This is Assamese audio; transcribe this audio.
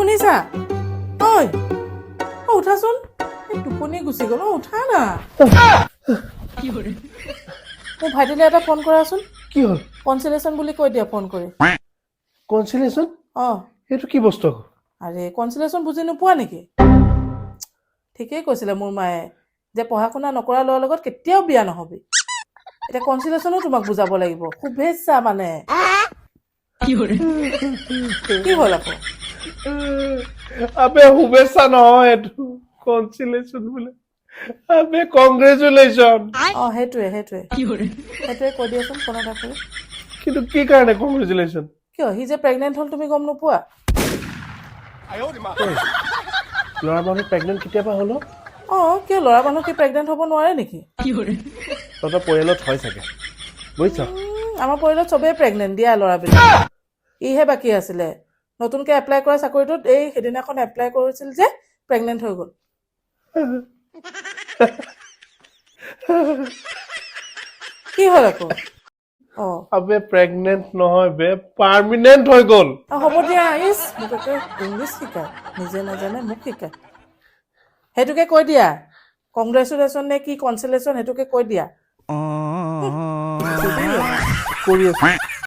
শুনিছা ঐ উঠাচোন টোপনি গুচি গ'ল উঠা না মোৰ ভাইটিলে এটা ফোন কৰাচোন কি হ'ল কনচিলেশ্যন বুলি কৈ দিয়া ফোন কৰি কনচিলেশ্যন এইটো কি বস্তু আকৌ আৰে কনচিলেশ্যন বুজি নোপোৱা নেকি ঠিকেই কৈছিলে মোৰ মায়ে যে পঢ়া শুনা নকৰা ল'ৰাৰ লগত কেতিয়াও বিয়া নহবি এতিয়া কনচিলেশ্যনো তোমাক বুজাব লাগিব শুভেচ্ছা মানে কি হ'ল আকৌ আবে শুভেচ্ছা নহয় এইটো কনচিলেশ্যন বোলে আবে কংগ্ৰেচুলেশ্যন সেইটোৱে কৈ দিয়াচোন ফোন এটা কৰি কিন্তু কি কাৰণে কংগ্ৰেচুলেশ্যন কিয় সি যে প্ৰেগনেণ্ট হ'ল তুমি গম নোপোৱা ল'ৰা মানুহ প্ৰেগনেণ্ট কেতিয়াবা হ'ল কিয় ল'ৰা মানুহ কি প্ৰেগনেণ্ট হ'ব নোৱাৰে নেকি তহঁতৰ পৰিয়ালত হয় চাগে বুজিছ আমাৰ পৰিয়ালত চবেই প্ৰেগনেণ্ট দিয়া ল'ৰাবিলাক ইহে বাকী আছিলে নতুনকৈ এপ্লাই কৰা চাকৰিটোত এই সেইদিনাখন এপ্লাই কৰিছিল যে প্ৰেগনেণ্ট হৈ গ'ল কি হ'ল আকৌ আবে প্ৰেগনেণ্ট নহয় বে পাৰ্মিনেণ্ট হৈ গ'ল হ'ব দিয়া আহিছ মোক একে ইংলিছ শিকায় নিজে নাজানে মোক শিকায় সেইটোকে কৈ দিয়া কংগ্ৰেচুলেশ্যন নে কি কনচিলেশ্যন সেইটোকে কৈ দিয়া কৰি আছো